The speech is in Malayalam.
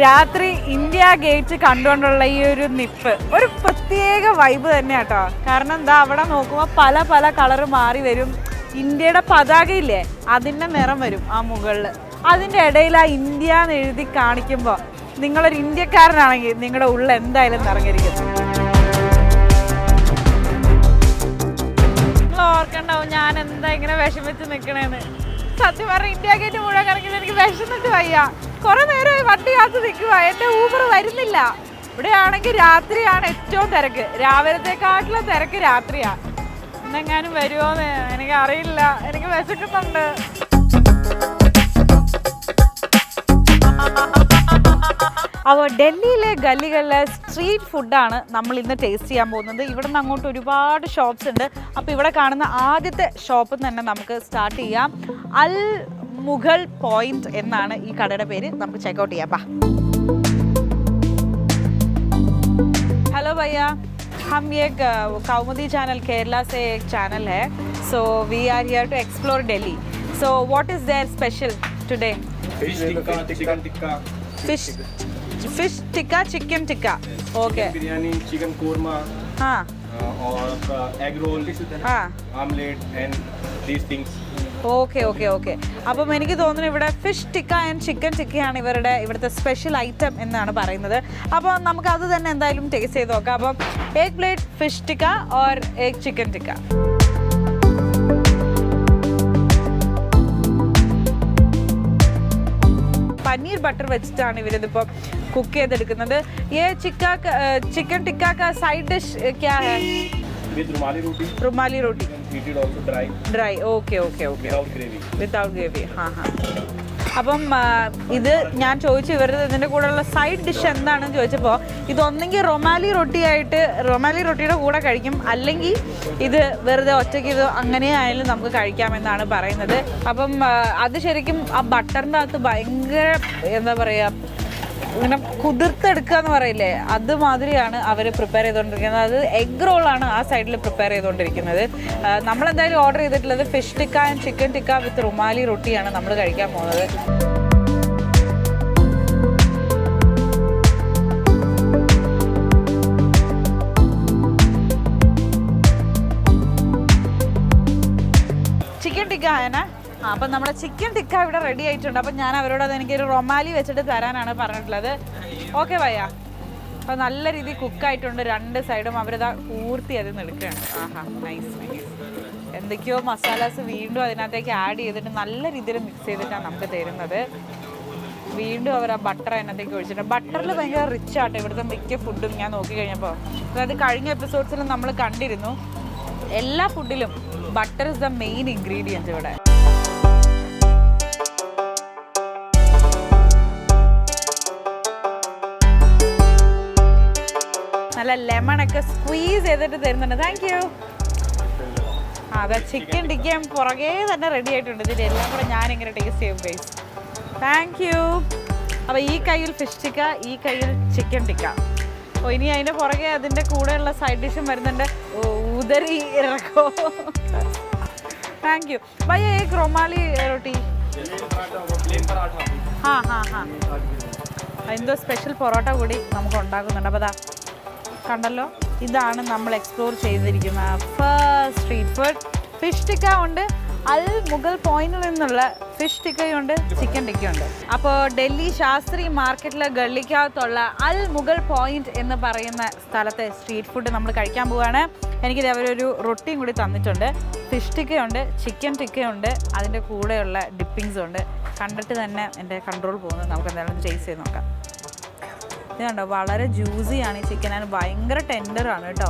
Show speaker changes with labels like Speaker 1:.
Speaker 1: രാത്രി ഇന്ത്യ ഗേറ്റ് കണ്ടുകൊണ്ടുള്ള ഈ ഒരു നിപ്പ് ഒരു പ്രത്യേക വൈബ് തന്നെ കേട്ടോ. കാരണം എന്താ, അവിടെ നോക്കുമ്പോൾ പല പല കളറ് മാറി വരും. ഇന്ത്യയുടെ പതാകയില്ലേ, അതിൻ്റെ നിറം വരും ആ മുകളിൽ. അതിൻ്റെ ഇടയിൽ ആ ഇന്ത്യ എന്ന് എഴുതി കാണിക്കുമ്പോൾ നിങ്ങളൊരു ഇന്ത്യക്കാരനാണെങ്കിൽ നിങ്ങളുടെ ഉള്ളിൽ എന്തായാലും നിറഞ്ഞിരിക്കും. നിങ്ങൾ ഓർക്കണ്ടാവും ഞാൻ എന്താ ഇങ്ങനെ വിഷമിച്ച് നിൽക്കണേന്ന്. സത്യം പറഞ്ഞാൽ ഇന്ത്യ ഗേറ്റ് മുഴുവൻ കറങ്ങിയത് എനിക്ക് വിഷമിട്ട് വയ്യ. കുറെ നേരമായി വണ്ടി കാത്ത് നിൽക്കുക, എൻ്റെ ഊബർ വരുന്നില്ല. ഇവിടെയാണെങ്കിൽ രാത്രിയാണ് ഏറ്റവും തിരക്ക്, രാവിലത്തെക്കാട്ടിലും തിരക്ക് രാത്രിയാണ്. ഇന്നെങ്ങാനും വരുമോന്ന് എനിക്ക് അറിയില്ല, എനിക്ക് വിശക്കുന്നുണ്ട്. അപ്പോൾ ഡൽഹിയിലെ ഗല്ലികളിലെ സ്ട്രീറ്റ് ഫുഡാണ് നമ്മൾ ഇന്ന് ടേസ്റ്റ് ചെയ്യാൻ പോകുന്നത്. ഇവിടെ നിന്ന് അങ്ങോട്ട് ഒരുപാട് ഷോപ്സ് ഉണ്ട്. അപ്പോൾ ഇവിടെ കാണുന്ന ആദ്യത്തെ ഷോപ്പിൽ നിന്ന് തന്നെ നമുക്ക് സ്റ്റാർട്ട് ചെയ്യാം. അൽ മുഗൾ പോയിന്റ് എന്നാണ് ഈ കടയുടെ പേര്. നമുക്ക് ചെക്കൗട്ട് ചെയ്യാം. हेलो भैया, हम एक कौमुदी चैनल केरला से एक चैनल है. So we are here to explore Delhi. So what is their special today?
Speaker 2: Fish tikka, chicken tikka.
Speaker 1: Fish tikka, chicken tikka. Okay.
Speaker 2: Biryani, chicken korma.
Speaker 1: हाँ.
Speaker 2: और egg roll,
Speaker 1: हाँ.
Speaker 2: omelette and these things.
Speaker 1: Okay okay okay. അപ്പം എനിക്ക് തോന്നുന്നു ഇവിടെ ഫിഷ് ടിക്ക ആൻഡ് ചിക്കൻ ടിക്കയാണ് ഇവിടുത്തെ സ്പെഷ്യൽ ഐറ്റം എന്നാണ് പറയുന്നത്. അപ്പോൾ നമുക്ക് അത് തന്നെ എന്തായാലും ടേസ്റ്റ് ചെയ്ത് നോക്കാം. അപ്പം एक प्लेट ഫിഷ് ടിക്ക और एक ചിക്കൻ ടിക്ക. പനീർ ബട്ടർ വെച്ചിട്ടാണ് ഇവരിതിപ്പോൾ കുക്ക് ചെയ്തെടുക്കുന്നത്. ये चिकन टिक्का का साइड डिश क्या है?
Speaker 2: With
Speaker 1: rumali roti.
Speaker 2: Eat it also dry.
Speaker 1: Okay okay okay.
Speaker 2: Without gravy.
Speaker 1: ഹാ ഹാ. അപ്പം ഇത് ഞാൻ ചോദിച്ചു ഇവരുടെ ഇതിൻ്റെ കൂടെയുള്ള സൈഡ് ഡിഷ് എന്താണെന്ന് ചോദിച്ചപ്പോൾ ഇതൊന്നെങ്കിൽ റൊമാലി റൊട്ടിയുടെ കൂടെ കഴിക്കും, അല്ലെങ്കിൽ ഇത് വെറുതെ ഒറ്റയ്ക്ക് ഇത് അങ്ങനെ ആയാലും നമുക്ക് കഴിക്കാമെന്നാണ് പറയുന്നത്. അപ്പം അത് ശരിക്കും ആ ബട്ടറിൻ്റെ അകത്ത് ഭയങ്കര എന്താ പറയുക, ഇങ്ങനെ കുതിർത്തെടുക്കുക എന്ന് പറയില്ലേ, അതുമാതിരിയാണ് അവർ പ്രിപ്പയർ ചെയ്തുകൊണ്ടിരിക്കുന്നത്. അത് എഗ് റോളാണ് ആ സൈഡിൽ പ്രിപ്പയർ ചെയ്തുകൊണ്ടിരിക്കുന്നത്. നമ്മളെന്തായാലും ഓർഡർ ചെയ്തിട്ടുള്ളത് fish tikka and chicken tikka with rumali റൊട്ടിയാണ് നമ്മൾ കഴിക്കാൻ പോകുന്നത്. ചിക്കൻ ടിക്ക ആയനാ. അപ്പം നമ്മുടെ ചിക്കൻ ടിക്ക ഇവിടെ റെഡി ആയിട്ടുണ്ട്. അപ്പം ഞാൻ അവരോട് അത് എനിക്കൊരു റൊമാലി വെച്ചിട്ട് തരാനാണ് പറഞ്ഞിട്ടുള്ളത്. ഓക്കെ ഭയ്യ. അപ്പോൾ നല്ല രീതിയിൽ കുക്കായിട്ടുണ്ട് രണ്ട് സൈഡും. അവരിതാ പൂർത്തി അതിൽ നിന്ന് എടുക്കുകയാണ്. ആഹാ, നൈസ് നൈസ്. എന്തൊക്കെയോ മസാലാസ് വീണ്ടും അതിനകത്തേക്ക് ആഡ് ചെയ്തിട്ട് നല്ല രീതിയിൽ മിക്സ് ചെയ്തിട്ടാണ് നമുക്ക് തരുന്നത്. വീണ്ടും അവർ ആ ബട്ടർ അതിനകത്തേക്ക് ഒഴിച്ചിട്ടുണ്ട്. ബട്ടറിൽ ഭയങ്കര റിച്ച് ആട്ടോ ഇവിടുത്തെ മിക്ക ഫുഡും ഞാൻ നോക്കിക്കഴിഞ്ഞപ്പോൾ. അതായത് കഴിഞ്ഞ എപ്പിസോഡ്സിലും നമ്മൾ കണ്ടിരുന്നു എല്ലാ ഫുഡിലും butter is the main ingredient ഇവിടെ. നല്ല ലെമണൊക്കെ സ്ക്വീസ് ചെയ്തിട്ട് തരുന്നുണ്ട്. Thank you. അതെ, ചിക്കൻ ടിക്കയും പുറകെ തന്നെ റെഡി ആയിട്ടുണ്ട്. ഇതിൻ്റെ എല്ലാം കൂടെ ഞാനിങ്ങനെ ടേസ്റ്റ് ചെയ്യും ഗൈസ്. Thank you. അപ്പോൾ ഈ കയ്യിൽ ഫിഷ് ടിക്ക, ഈ കയ്യിൽ ചിക്കൻ ടിക്ക. ഓ, ഇനി അതിൻ്റെ പുറകെ അതിൻ്റെ കൂടെയുള്ള സൈഡ് ഡിഷും വരുന്നുണ്ട്. ഉദരി ഇറക്കോ. താങ്ക് യു ഭയ്യ. ഏക് റൊമാലി റൊട്ടി. ഹാ ഹാ ഹാ. എന്തോ സ്പെഷ്യൽ പൊറോട്ട കൂടി നമുക്ക് ഉണ്ടാക്കുന്നുണ്ട്. അപ്പോൾ അതാ കണ്ടല്ലോ, ഇതാണ് നമ്മൾ എക്സ്പ്ലോർ ചെയ്തിരിക്കുന്ന first street food. Fish tikka ഉണ്ട്, അൽ മുഗൾ പോയിന്റിൽ നിന്നുള്ള ഫിഷ് ടിക്കയുണ്ട്, ചിക്കൻ ടിക്കയുണ്ട്. അപ്പോൾ ഡൽഹി ശാസ്ത്രി മാർക്കറ്റിലെ ഗള്ളിക്കകത്തുള്ള അൽ മുഗൾ പോയിന്റ് എന്ന് പറയുന്ന സ്ഥലത്തെ സ്ട്രീറ്റ് ഫുഡ് നമ്മൾ കഴിക്കാൻ പോവുകയാണ്. എനിക്കിത് അവരൊരു റൊട്ടിയും കൂടി തന്നിട്ടുണ്ട്. ഫിഷ് ടിക്കയുണ്ട്, ചിക്കൻ ടിക്കയുണ്ട്, അതിൻ്റെ കൂടെയുള്ള ഡിപ്പിങ്സും ഉണ്ട്. കണ്ടിട്ട് തന്നെ എൻ്റെ കൺട്രോൾ പോകുന്നത്. നമുക്ക് എന്തായാലും ടേസ്റ്റ് ചെയ്ത് നോക്കാം. ഇത് കണ്ടോ, വളരെ ജ്യൂസിയാണ് ഈ ചിക്കൻ. ഭയങ്കര ടെൻഡറാണ് കേട്ടോ.